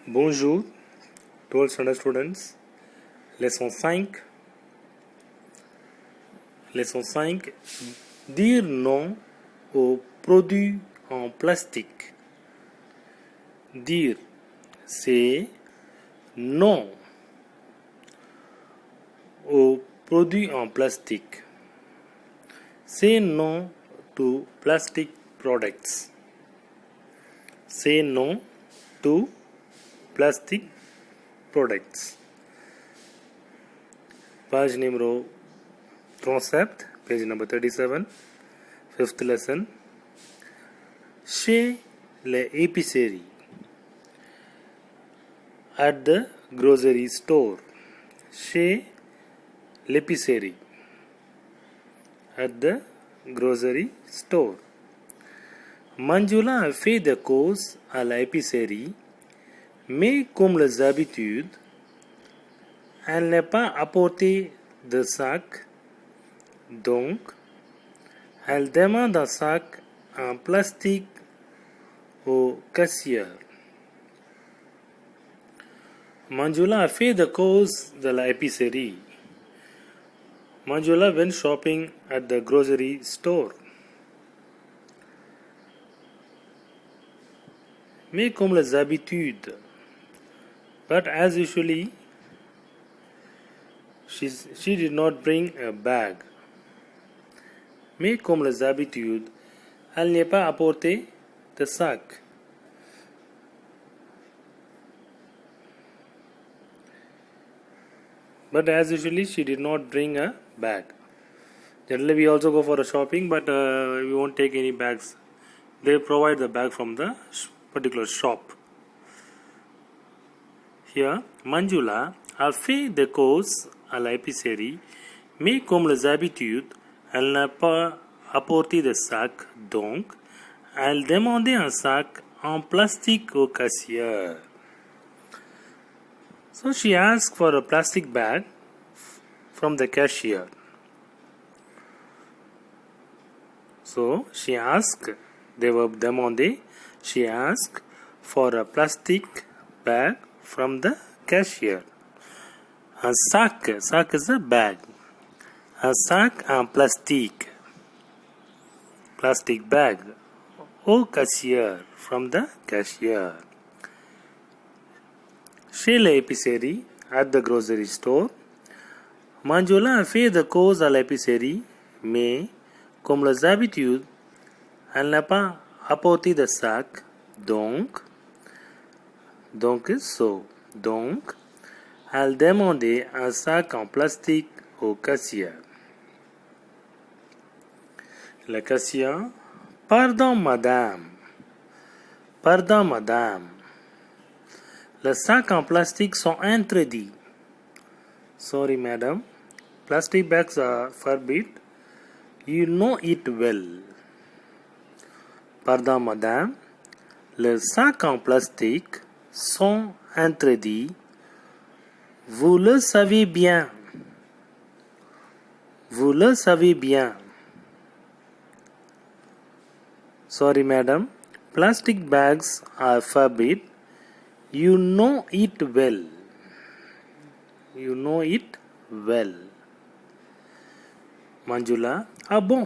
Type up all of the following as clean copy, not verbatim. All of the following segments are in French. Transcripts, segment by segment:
Bonjour, 12th standard students. Leçon 5. Leçon 5. Dire non aux produits en plastique. Dire c'est non aux produits en plastique. Say no to plastic products. Say no to plastic products. Page number 37, page number 37, fifth lesson. Chez les épiceries. At the grocery store. Chez l'épicerie. At the grocery store. Manjula a fait des courses à l'épicerie, mais comme les habitudes, elle n'a pas apporté de sac, donc elle demande un sac en plastique au caissière. Manjula a fait des courses de l'épicerie. Manjula went shopping at the grocery store. Mais comme les habitudes, but as usually, she did not bring a bag. Mais comme les habitudes, elle n'a pas apporté de sac. But as usually, she did not bring a bag. Generally, we also go for a shopping, but we won't take any bags. They provide the bag from the particular shop. Here, Manjula a fait des courses à l'épicerie, mais comme les habitudes, elle n'a pas apporté de sac, donc elle demandait un sac en plastique au caissière. So she asked for a plastic bag from the cashier. So she asked, they were demandé, she asked for a plastic bag from the cashier. Un sac is a bag. Un sac en plastique. Plastic bag. Au caissier, from the cashier. Chez l'épicerie, at the grocery store. Manjula a fait des courses à l'épicerie, mais, comme les habitudes, elle n'a pas apporté de sac, donc is so. Donc, elle demandait un sac en plastique au caissier. Le caissier, pardon madame. Pardon madame. Les sacs en plastique sont interdits. Sorry madam. Plastic bags are forbidden. You know it well. Pardon madame. Les sacs en plastique sont interdits. Vous le savez bien. Vous le savez bien. Sorry madam. Plastic bags are forbidden. You know it well. You know it well. Manjula, ah bon.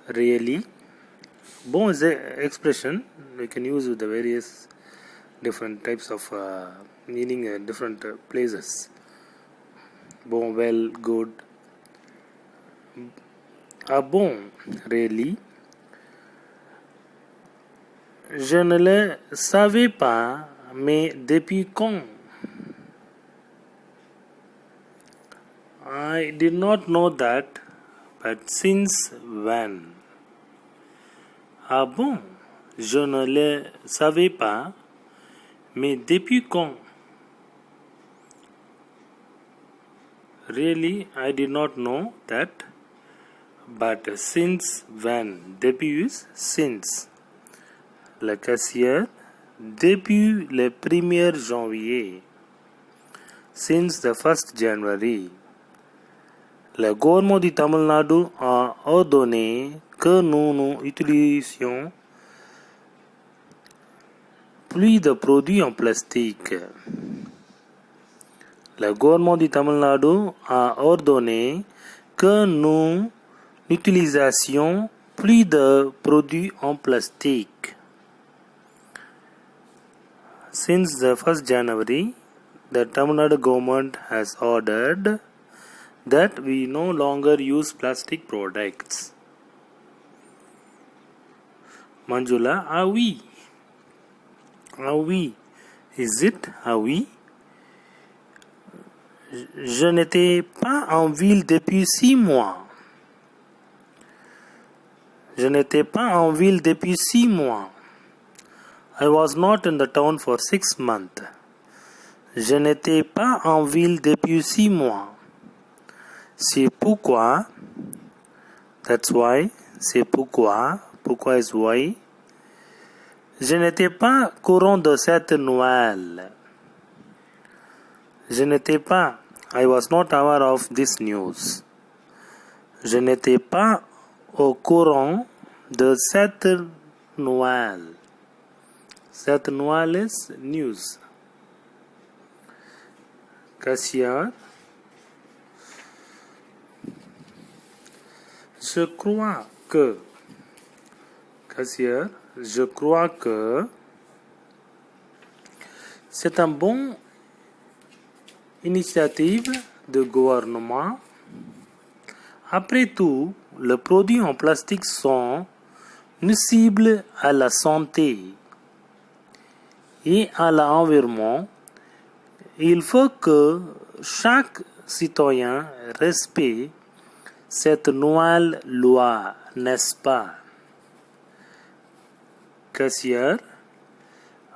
Really? Bon is an expression we can use with the various different types of meaning in different places. Bon, well, good. Ah bon, really? Je ne le savais pas, mais depuis quand? I did not know that, but since when? Ah bon, je ne le savais pas, mais depuis quand? Really, I did not know that, but since when? Depuis is since. Le caissier, depuis le 1er janvier. Since the 1st January. Le gouvernement du Tamil Nadu a ordonné que nous utilisions plus de produits en plastique. Le gouvernement du Tamil Nadu a ordonné que nous n'utilisions plus de produits en plastique. Since the 1st January, the Tamil Nadu government has ordered that we no longer use plastic products. Manjula, ah oui. Ah oui. Is it? Ah oui. Je n'étais pas en ville depuis 6 mois. Je n'étais pas en ville depuis 6 mois. I was not in the town for 6 months. Je n'étais pas en ville depuis 6 mois. C'est pourquoi. That's why. C'est pourquoi. Pourquoi is why. Je n'étais pas au courant de cette nouvelle. Je n'étais pas. I was not aware of this news. Je n'étais pas au courant de cette nouvelle. Cette nouvelle is news. Caissière. Je crois que. Caissière. Je crois que c'est une bonne initiative de gouvernement. Après tout, les produits en plastique sont nuisibles à la santé et à l'environnement. Il faut que chaque citoyen respecte cette nouvelle loi, n'est-ce pas? Caissière,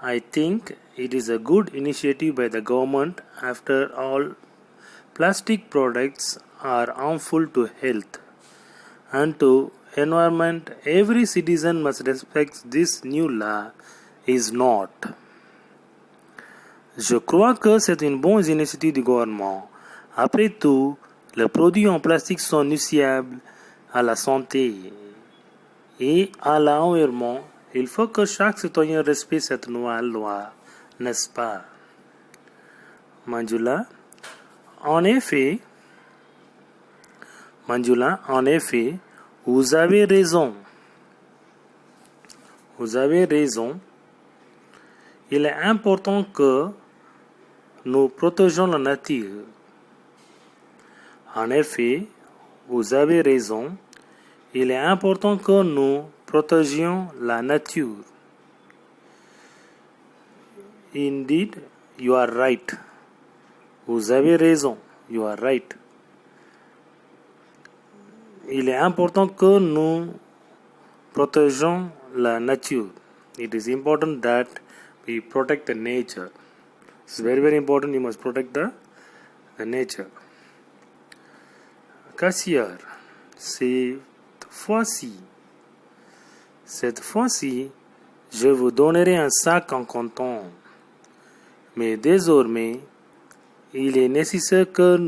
I think it is a good initiative by the government. After all, plastic products are harmful to health and to environment. Every citizen must respect this new law, is not. Je crois que c'est une bonne initiative du gouvernement. Après tout, les produits en plastique sont nuisibles à la santé et à l'environnement. Il faut que chaque citoyen respecte cette nouvelle loi, n'est-ce pas? Manjula, en effet, vous avez raison. Vous avez raison. Il est important que nous protégeons la nature. En effet, vous avez raison. Il est important que nous protégions la nature. Indeed, you are right. Vous avez raison. You are right. Il est important que nous protégeons la nature. It is important that we protect the nature. It's very, very important. You must protect the nature. Caissière, cette fois-ci, je vous donnerai un sac en coton. Mais désormais, il est nécessaire que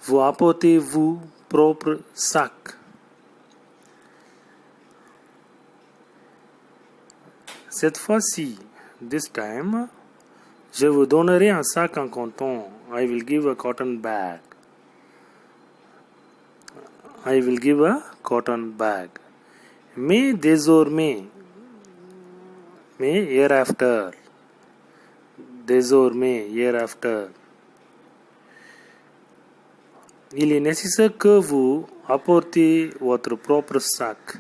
vous apportez vos propres sacs. Cette fois-ci, this time, je vous donnerai un sac en coton. I will give a cotton bag. I will give a cotton bag. Mais désormais, mais hereafter. Désormais, hereafter. Il est nécessaire que vous apportez votre propre sac.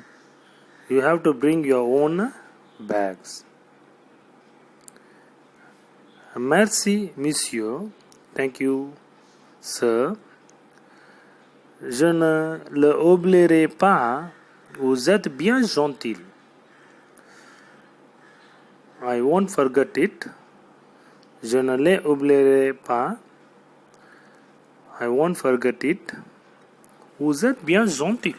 You have to bring your own bags. Merci, monsieur. Thank you, sir. Je ne le oublierai pas. Vous êtes bien gentil. I won't forget it. Je ne les oublierai pas. I won't forget it. Vous êtes bien gentil.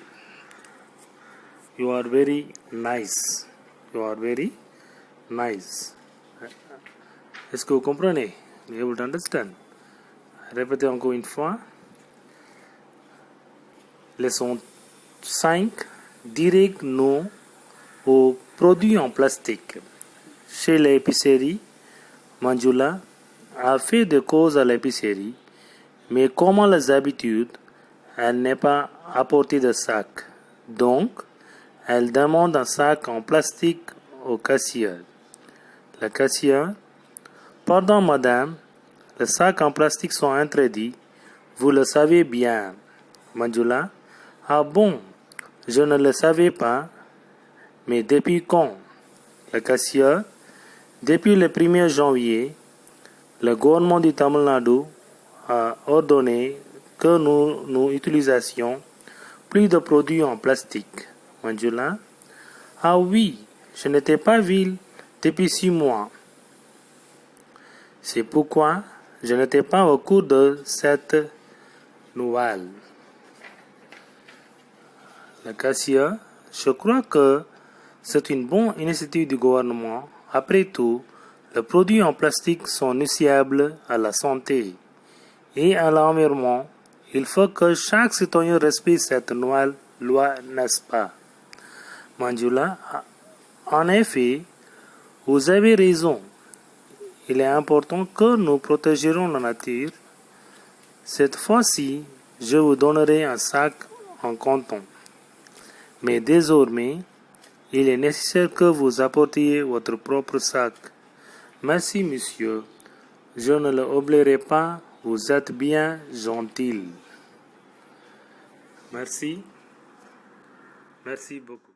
You are very nice. You are very nice. Est-ce que vous comprenez? You able to understand? Répétez encore une fois. Leçon 5. Direct non aux produits en plastique. chez l'épicerie. Manjula a fait des courses à l'épicerie, mais comme à les habitudes, elle n'est pas apporté de sac. Donc, elle demande un sac en plastique au caissier. Le caissier: pardon madame, les sacs en plastique sont interdits, vous le savez bien. Manjula: ah bon, je ne le savais pas, mais depuis quand? Le caissier: depuis le 1er janvier, le gouvernement du Tamil Nadu a ordonné que nous utilisions plus de produits en plastique. Manjula: ah oui, je n'étais pas ville depuis 6 mois. C'est pourquoi je n'étais pas au courant de cette nouvelle. Le caissier: je crois que c'est une bonne initiative du gouvernement. Après tout, les produits en plastique sont nuisibles à la santé et à l'environnement. Il faut que chaque citoyen respecte cette nouvelle loi, n'est-ce pas? Manjula: en effet, vous avez raison. Il est important que nous protégerons la nature. Cette fois-ci, je vous donnerai un sac en coton. Mais désormais, il est nécessaire que vous apportiez votre propre sac. Merci, monsieur. Je ne le oublierai pas. Vous êtes bien gentil. Merci. Merci beaucoup.